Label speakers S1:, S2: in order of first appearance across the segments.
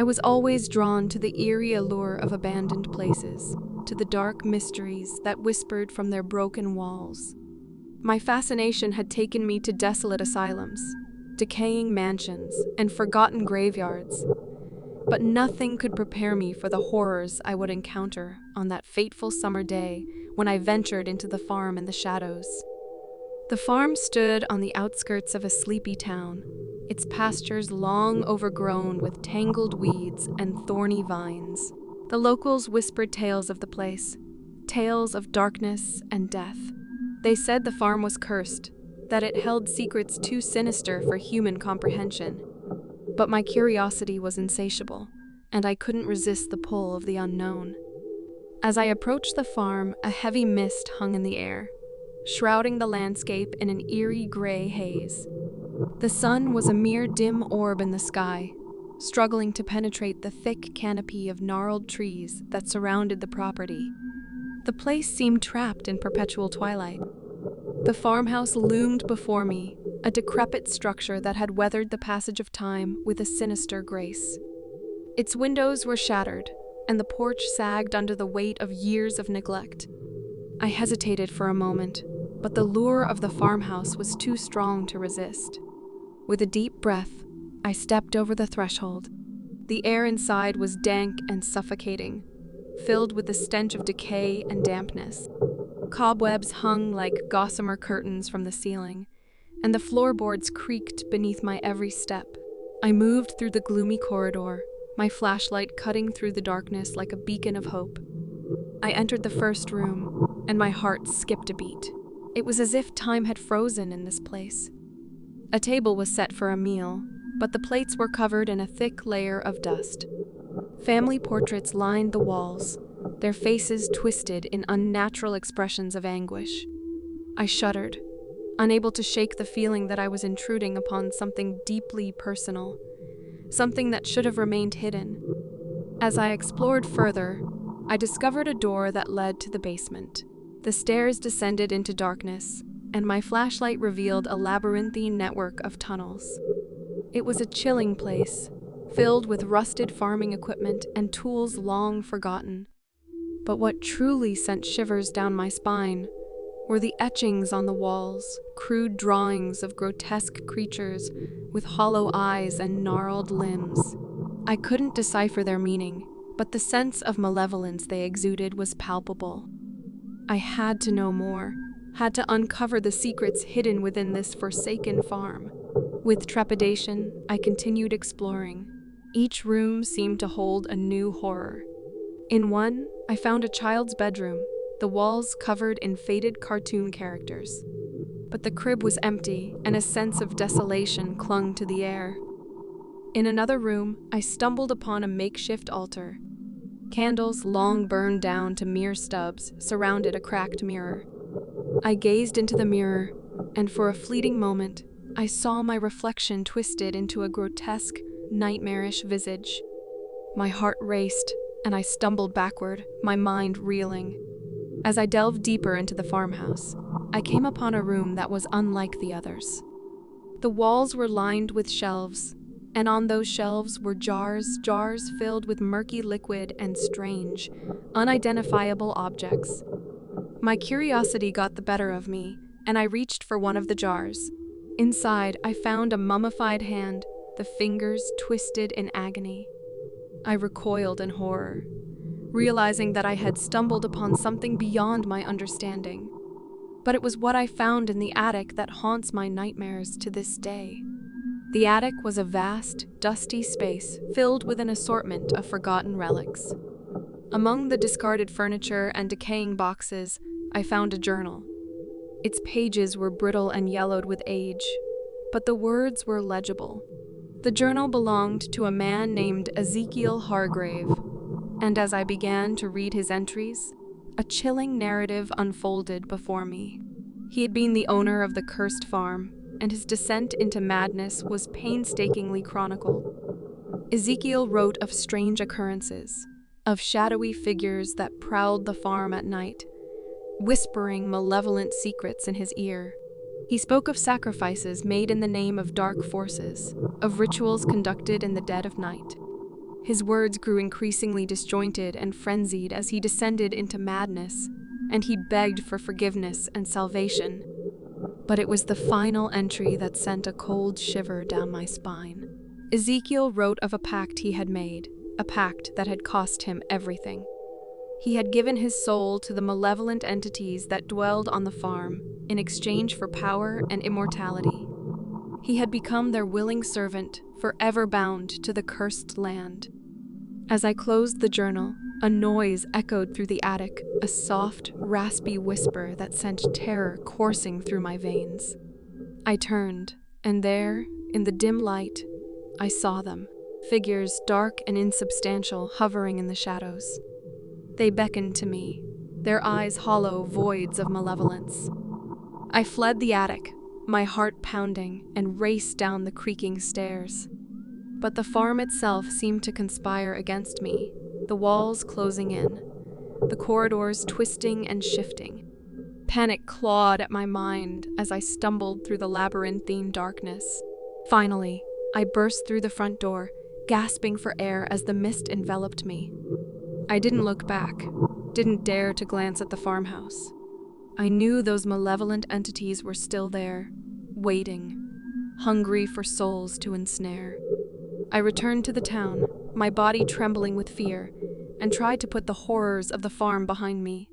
S1: I was always drawn to the eerie allure of abandoned places, to the dark mysteries that whispered from their broken walls. My fascination had taken me to desolate asylums, decaying mansions, and forgotten graveyards. But nothing could prepare me for the horrors I would encounter on that fateful summer day when I ventured into the farm in the shadows. The farm stood on the outskirts of a sleepy town, its pastures long overgrown with tangled weeds and thorny vines. The locals whispered tales of the place, tales of darkness and death. They said the farm was cursed, that it held secrets too sinister for human comprehension. But my curiosity was insatiable, and I couldn't resist the pull of the unknown. As I approached the farm, a heavy mist hung in the air, shrouding the landscape in an eerie gray haze. The sun was a mere dim orb in the sky, struggling to penetrate the thick canopy of gnarled trees that surrounded the property. The place seemed trapped in perpetual twilight. The farmhouse loomed before me, a decrepit structure that had weathered the passage of time with a sinister grace. Its windows were shattered, and the porch sagged under the weight of years of neglect. I hesitated for a moment, but the lure of the farmhouse was too strong to resist. With a deep breath, I stepped over the threshold. The air inside was dank and suffocating, filled with the stench of decay and dampness. Cobwebs hung like gossamer curtains from the ceiling, and the floorboards creaked beneath my every step. I moved through the gloomy corridor, my flashlight cutting through the darkness like a beacon of hope. I entered the first room, and my heart skipped a beat. It was as if time had frozen in this place. A table was set for a meal, but the plates were covered in a thick layer of dust. Family portraits lined the walls, their faces twisted in unnatural expressions of anguish. I shuddered, unable to shake the feeling that I was intruding upon something deeply personal, something that should have remained hidden. As I explored further, I discovered a door that led to the basement. The stairs descended into darkness, and my flashlight revealed a labyrinthine network of tunnels. It was a chilling place, filled with rusted farming equipment and tools long forgotten. But what truly sent shivers down my spine were the etchings on the walls, crude drawings of grotesque creatures with hollow eyes and gnarled limbs. I couldn't decipher their meaning, but the sense of malevolence they exuded was palpable. I had to know more, had to uncover the secrets hidden within this forsaken farm. With trepidation, I continued exploring. Each room seemed to hold a new horror. In one, I found a child's bedroom, the walls covered in faded cartoon characters. But the crib was empty, and a sense of desolation clung to the air. In another room, I stumbled upon a makeshift altar. Candles, long burned down to mere stubs, surrounded a cracked mirror. I gazed into the mirror, and for a fleeting moment, I saw my reflection twisted into a grotesque, nightmarish visage. My heart raced, and I stumbled backward, my mind reeling. As I delved deeper into the farmhouse, I came upon a room that was unlike the others. The walls were lined with shelves, and on those shelves were jars filled with murky liquid and strange, unidentifiable objects. My curiosity got the better of me, and I reached for one of the jars. Inside, I found a mummified hand, the fingers twisted in agony. I recoiled in horror, realizing that I had stumbled upon something beyond my understanding. But it was what I found in the attic that haunts my nightmares to this day. The attic was a vast, dusty space filled with an assortment of forgotten relics. Among the discarded furniture and decaying boxes, I found a journal. Its pages were brittle and yellowed with age, but the words were legible. The journal belonged to a man named Ezekiel Hargrave, and as I began to read his entries, a chilling narrative unfolded before me. He had been the owner of the cursed farm, and his descent into madness was painstakingly chronicled. Ezekiel wrote of strange occurrences, of shadowy figures that prowled the farm at night, whispering malevolent secrets in his ear. He spoke of sacrifices made in the name of dark forces, of rituals conducted in the dead of night. His words grew increasingly disjointed and frenzied as he descended into madness, and he begged for forgiveness and salvation. But it was the final entry that sent a cold shiver down my spine. Ezekiel wrote of a pact he had made, a pact that had cost him everything. He had given his soul to the malevolent entities that dwelled on the farm in exchange for power and immortality. He had become their willing servant, forever bound to the cursed land. As I closed the journal, a noise echoed through the attic, a soft, raspy whisper that sent terror coursing through my veins. I turned, and there, in the dim light, I saw them, figures dark and insubstantial hovering in the shadows. They beckoned to me, their eyes hollow voids of malevolence. I fled the attic, my heart pounding, and raced down the creaking stairs. But the farm itself seemed to conspire against me, the walls closing in, the corridors twisting and shifting. Panic clawed at my mind as I stumbled through the labyrinthine darkness. Finally, I burst through the front door, gasping for air as the mist enveloped me. I didn't look back, didn't dare to glance at the farmhouse. I knew those malevolent entities were still there, waiting, hungry for souls to ensnare. I returned to the town, my body trembling with fear, and tried to put the horrors of the farm behind me.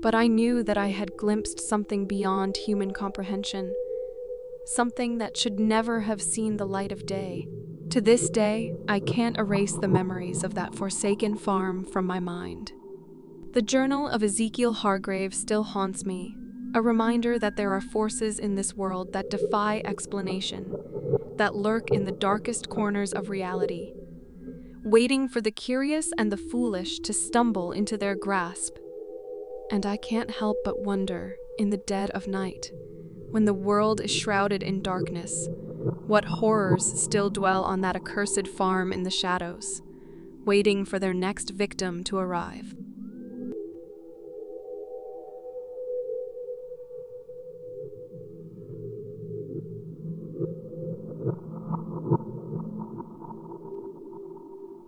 S1: But I knew that I had glimpsed something beyond human comprehension, something that should never have seen the light of day. To this day, I can't erase the memories of that forsaken farm from my mind. The journal of Ezekiel Hargrave still haunts me, a reminder that there are forces in this world that defy explanation, that lurk in the darkest corners of reality, waiting for the curious and the foolish to stumble into their grasp. And I can't help but wonder, in the dead of night, when the world is shrouded in darkness, what horrors still dwell on that accursed farm in the shadows, waiting for their next victim to arrive.